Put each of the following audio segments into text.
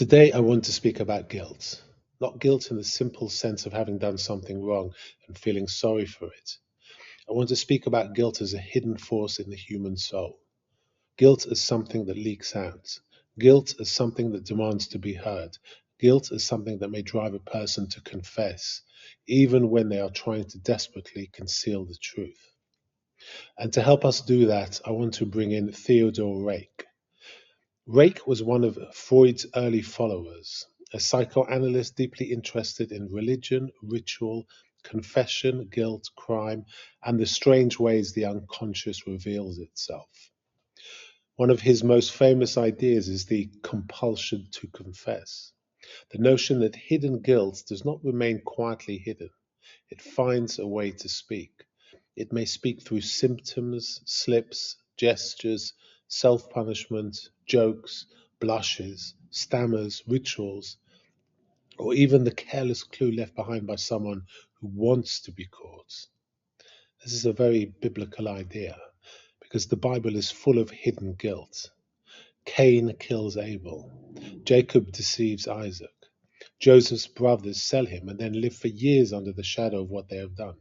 Today, I want to speak about guilt. Not guilt in the simple sense of having done something wrong and feeling sorry for it. I want to speak about guilt as a hidden force in the human soul. Guilt as something that leaks out. Guilt as something that demands to be heard. Guilt as something that may drive a person to confess, even when they are trying to desperately conceal the truth. And to help us do that, I want to bring in Theodor Reik. Reik was one of Freud's early followers, a psychoanalyst deeply interested in religion, ritual, confession, guilt, crime, and the strange ways the unconscious reveals itself. One of his most famous ideas is the compulsion to confess, the notion that hidden guilt does not remain quietly hidden. It finds a way to speak. It may speak through symptoms, slips, gestures, self punishment, jokes, blushes, stammers, rituals, or even the careless clue left behind by someone who wants to be caught. This is a very biblical idea because the Bible is full of hidden guilt. Cain kills Abel. Jacob deceives Isaac. Joseph's brothers sell him and then live for years under the shadow of what they have done.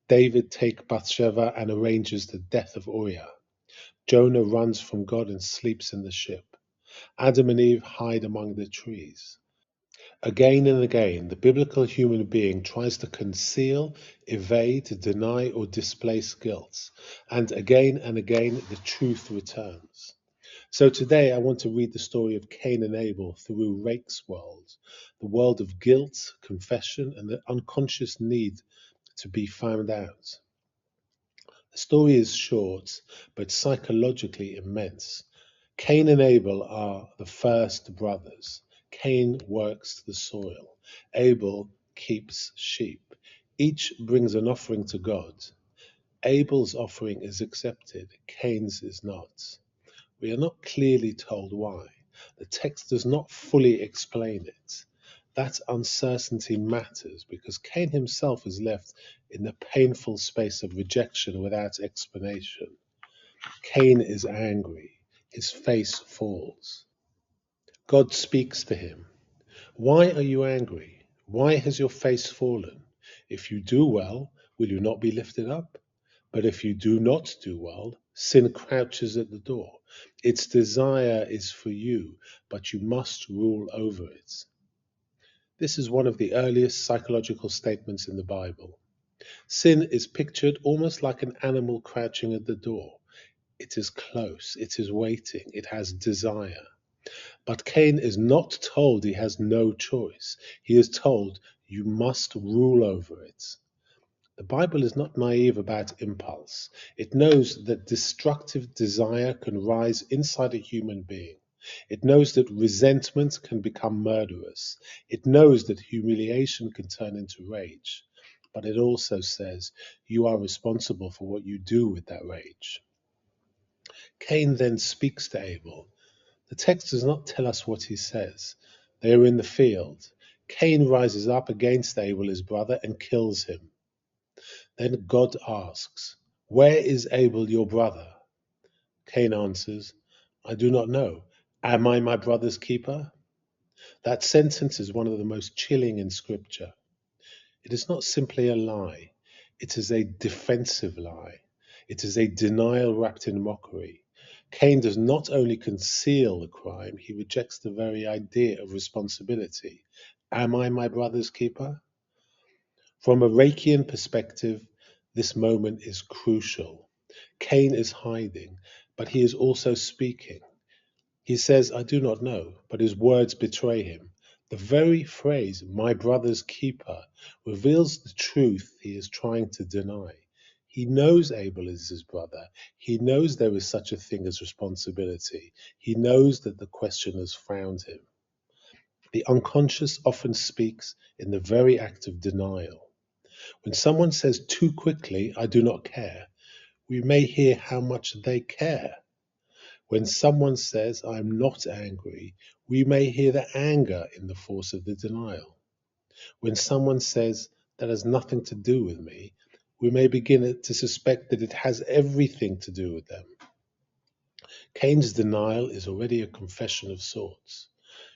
David takes Bathsheba and arranges the death of Uriah. Jonah runs from God and sleeps in the ship. Adam and Eve hide among the trees. Again and again, the biblical human being tries to conceal, evade, deny, or displace guilt. And again, the truth returns. So today I want to read the story of Cain and Abel through Rake's world, the world of guilt, confession, and the unconscious need to be found out. The story is short, but psychologically immense. Cain and Abel are the first brothers. Cain works the soil. Abel keeps sheep. Each brings an offering to God. Abel's offering is accepted. Cain's is not. We are not clearly told why. The text does not fully explain it. That uncertainty matters because Cain himself is left in the painful space of rejection without explanation. Cain is angry. His face falls. God speaks to him. Why are you angry? Why has your face fallen? If you do well, will you not be lifted up? But if you do not do well, sin crouches at the door. Its desire is for you, but you must rule over it. This is one of the earliest psychological statements in the Bible. Sin is pictured almost like an animal crouching at the door. It is close, it is waiting, it has desire. But Cain is not told he has no choice. He is told you must rule over it. The Bible is not naive about impulse. It knows that destructive desire can rise inside a human being. It knows that resentment can become murderous. It knows that humiliation can turn into rage. But it also says you are responsible for what you do with that rage. Cain then speaks to Abel. The text does not tell us what he says. They are in the field. Cain rises up against Abel, his brother, and kills him. Then God asks, "Where is Abel your brother?" Cain answers, "I do not know. Am I my brother's keeper?" That sentence is one of the most chilling in Scripture. It is not simply a lie. It is a defensive lie. It is a denial wrapped in mockery. Cain does not only conceal the crime, he rejects the very idea of responsibility. Am I my brother's keeper? From a Reikian perspective, this moment is crucial. Cain is hiding, but he is also speaking. He says, "I do not know," but his words betray him. The very phrase, "my brother's keeper," reveals the truth he is trying to deny. He knows Abel is his brother. He knows there is such a thing as responsibility. He knows that the question has found him. The unconscious often speaks in the very act of denial. When someone says too quickly, "I do not care," we may hear how much they care. When someone says, "I am not angry," we may hear the anger in the force of the denial. When someone says, "that has nothing to do with me," we may begin to suspect that it has everything to do with them. Cain's denial is already a confession of sorts.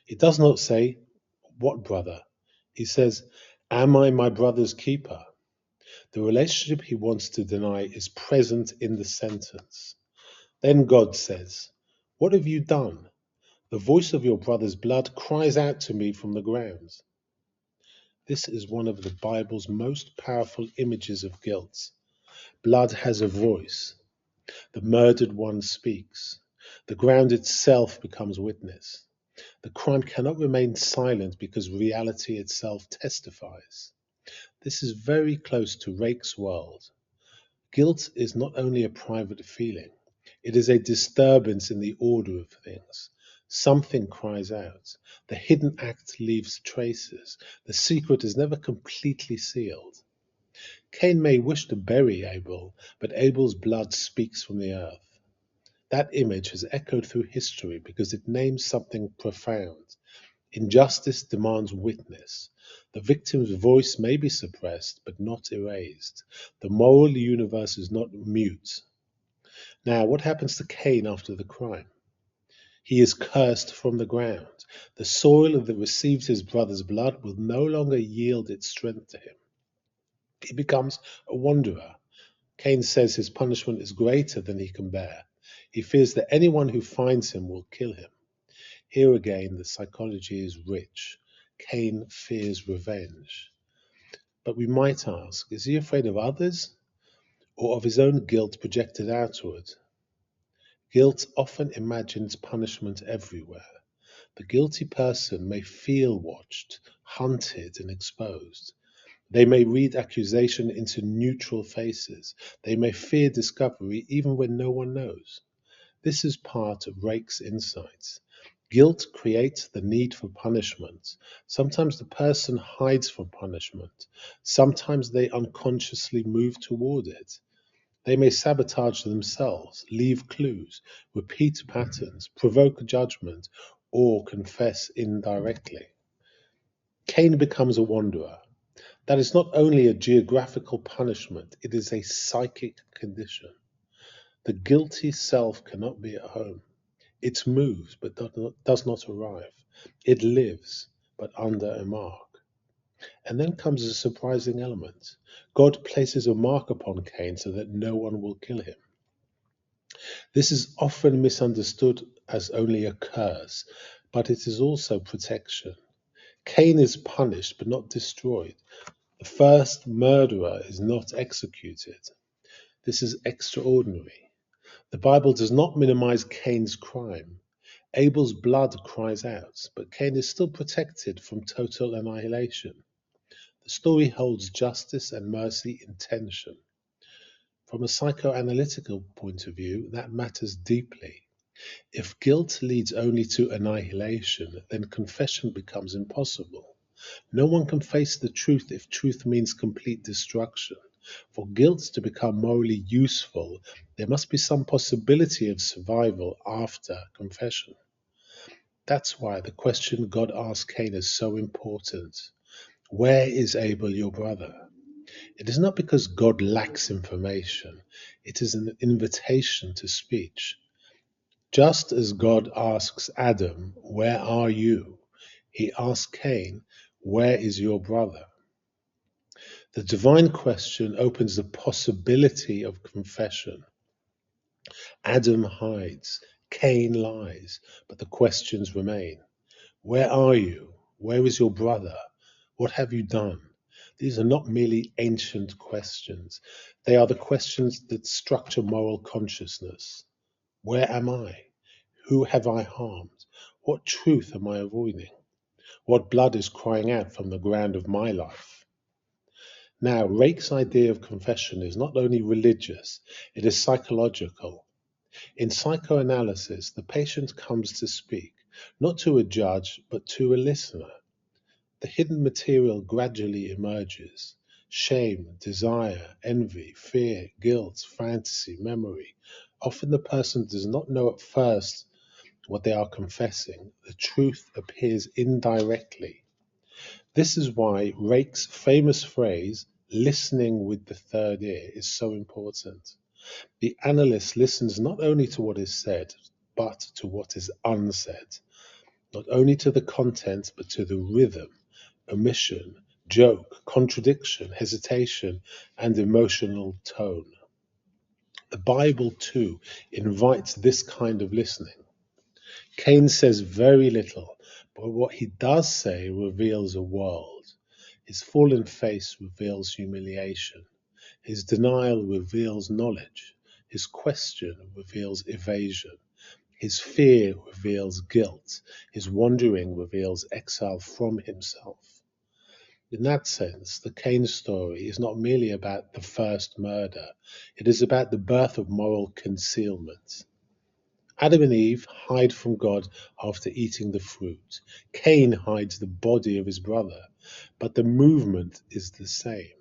He does not say, "What brother?" He says, "Am I my brother's keeper?" The relationship he wants to deny is present in the sentence. Then God says, "What have you done? The voice of your brother's blood cries out to me from the ground." This is one of the Bible's most powerful images of guilt. Blood has a voice. The murdered one speaks. The ground itself becomes witness. The crime cannot remain silent because reality itself testifies. This is very close to Reik's world. Guilt is not only a private feeling, it is a disturbance in the order of things. Something cries out. The hidden act leaves traces. The secret is never completely sealed. Cain may wish to bury Abel, but Abel's blood speaks from the earth. That image has echoed through history because it names something profound. Injustice demands witness. The victim's voice may be suppressed, but not erased. The moral universe is not mute. Now, what happens to Cain after the crime? He is cursed from the ground. The soil that received his brother's blood will no longer yield its strength to him. He becomes a wanderer. Cain says his punishment is greater than he can bear. He fears that anyone who finds him will kill him. Here again, the psychology is rich. Cain fears revenge. But we might ask, is he afraid of others or of his own guilt projected outward? Guilt often imagines punishment everywhere. The guilty person may feel watched, hunted, and exposed. They may read accusation into neutral faces. They may fear discovery even when no one knows. This is part of Reik's insights. Guilt creates the need for punishment. Sometimes the person hides from punishment. Sometimes they unconsciously move toward it. They may sabotage themselves, leave clues, repeat patterns, provoke judgment, or confess indirectly. Cain becomes a wanderer. That is not only a geographical punishment, it is a psychic condition. The guilty self cannot be at home. It moves but does not arrive. It lives but under a mark. And then comes a surprising element. God places a mark upon Cain so that no one will kill him. This is often misunderstood as only a curse, but it is also protection. Cain is punished but not destroyed. The first murderer is not executed. This is extraordinary. The Bible does not minimize Cain's crime. Abel's blood cries out, but Cain is still protected from total annihilation. The story holds justice and mercy in tension. From a psychoanalytical point of view, that matters deeply. If guilt leads only to annihilation, then confession becomes impossible. No one can face the truth if truth means complete destruction. For guilt to become morally useful, there must be some possibility of survival after confession. That's why the question God asked Cain is so important. Where is Abel, your brother? It is not because God lacks information. It is an invitation to speech. Just as God asks Adam, "Where are you?" he asks Cain, "Where is your brother?" The divine question opens the possibility of confession. Adam hides, Cain lies, but the questions remain. Where are you? Where is your brother? What have you done? These are not merely ancient questions. They are the questions that structure moral consciousness. Where am I? Who have I harmed? What truth am I avoiding? What blood is crying out from the ground of my life? Now, Reik's idea of confession is not only religious, it is psychological. In psychoanalysis, the patient comes to speak, not to a judge, but to a listener. The hidden material gradually emerges. Shame, desire, envy, fear, guilt, fantasy, memory. Often the person does not know at first what they are confessing. The truth appears indirectly. This is why Reik's famous phrase, "listening with the third ear," is so important. The analyst listens not only to what is said, but to what is unsaid. not only to the content, but to the rhythm, omission, joke, contradiction, hesitation, and emotional tone. The Bible, too, invites this kind of listening. Cain says very little, but what he does say reveals a world. His fallen face reveals humiliation. His denial reveals knowledge. His question reveals evasion. His fear reveals guilt. His wandering reveals exile from himself. In that sense, the Cain story is not merely about the first murder. It is about the birth of moral concealment. Adam and Eve hide from God after eating the fruit. Cain hides the body of his brother, but the movement is the same.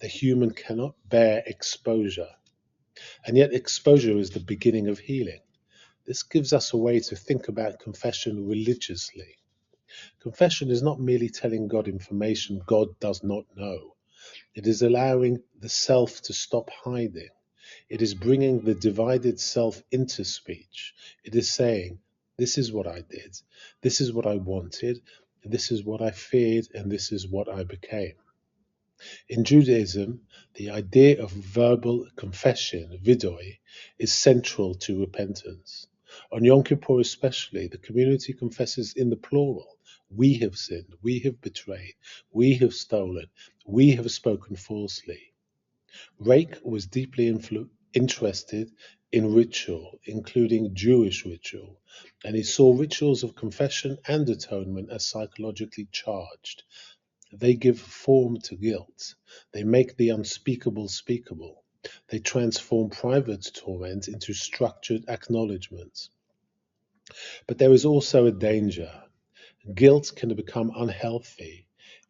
The human cannot bear exposure, and yet exposure is the beginning of healing. This gives us a way to think about confession religiously. Confession is not merely telling God information God does not know. It is allowing the self to stop hiding. It is bringing the divided self into speech. It is saying, this is what I did, this is what I wanted, this is what I feared, and this is what I became. In Judaism, the idea of verbal confession, vidoi, is central to repentance. On Yom Kippur especially, the community confesses in the plural. We have sinned, we have betrayed, we have stolen, we have spoken falsely. Reik was deeply interested in ritual, including Jewish ritual, and he saw rituals of confession and atonement as psychologically charged. They give form to guilt. They make the unspeakable speakable. They transform private torment into structured acknowledgement. But there is also a danger. Guilt can become unhealthy.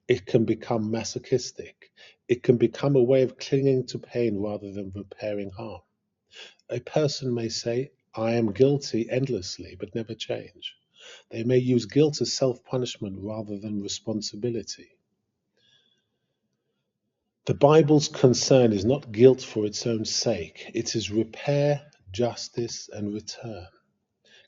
It can become masochistic. It can become a way of clinging to pain rather than repairing harm. A person may say, I am guilty endlessly, but never change. They may use guilt as self-punishment rather than responsibility. The Bible's concern is not guilt for its own sake. It is repair, justice, and return.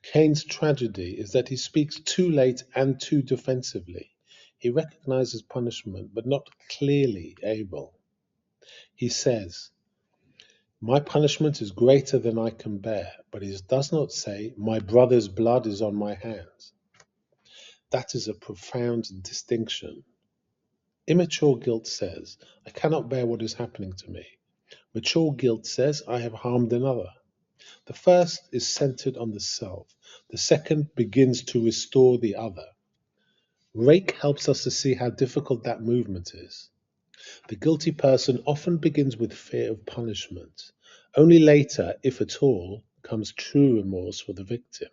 Cain's tragedy is that he speaks too late and too defensively. He recognizes punishment, but not clearly Abel. He says, my punishment is greater than I can bear, but he does not say, my brother's blood is on my hands. That is a profound distinction. Immature guilt says, I cannot bear what is happening to me. Mature guilt says, I have harmed another. The first is centered on the self. The second begins to restore the other. Reik helps us to see how difficult that movement is. The guilty person often begins with fear of punishment. Only later, if at all, comes true remorse for the victim.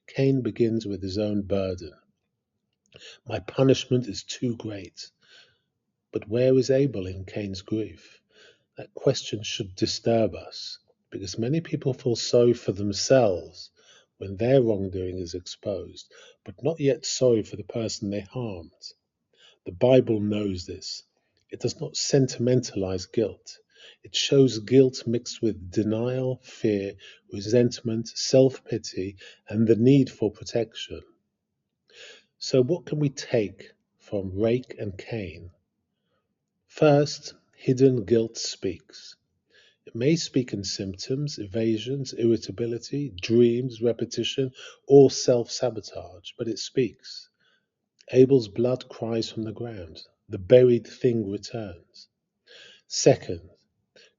Cain begins with his own burden. My punishment is too great. But where is Abel in Cain's grief? That question should disturb us, because many people feel sorry for themselves when their wrongdoing is exposed, but not yet sorry for the person they harmed. The Bible knows this. It does not sentimentalize guilt. It shows guilt mixed with denial, fear, resentment, self-pity, and the need for protection. So what can we take from Reik and Cain? First, hidden guilt speaks. It may speak in symptoms, evasions, irritability, dreams, repetition, or self-sabotage, but it speaks. Abel's blood cries from the ground. The buried thing returns. Second,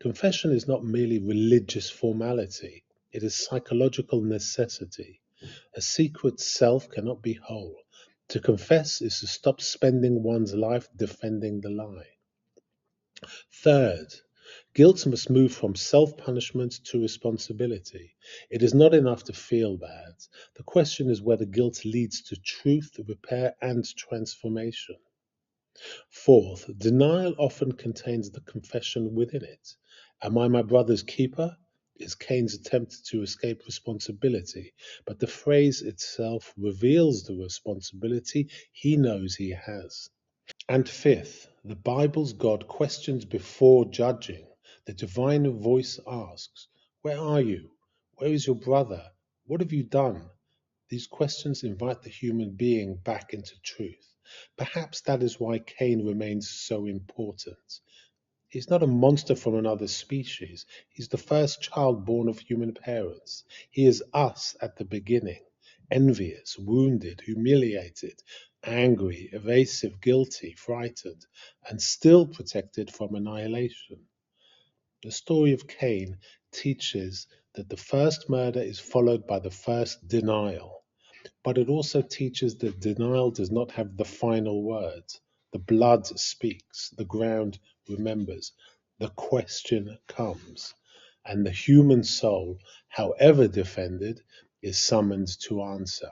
confession is not merely religious formality. It is psychological necessity. A secret self cannot be whole. To confess is to stop spending one's life defending the lie. Third, guilt must move from self-punishment to responsibility. It is not enough to feel bad. The question is whether guilt leads to truth, repair, and transformation. Fourth, denial often contains the confession within it. Am I my brother's keeper? Is Cain's attempt to escape responsibility, but the phrase itself reveals the responsibility he knows he has. And fifth, the Bible's God questions before judging. The divine voice asks, where are you? Where is your brother? What have you done? These questions invite the human being back into truth. Perhaps that is why Cain remains so important. He's not a monster from another species. He's the first child born of human parents. He is us at the beginning, envious, wounded, humiliated, angry, evasive, guilty, frightened, and still protected from annihilation. The story of Cain teaches that the first murder is followed by the first denial, but it also teaches that denial does not have the final word. The blood speaks, the ground remembers, the question comes, and the human soul, however defended, is summoned to answer.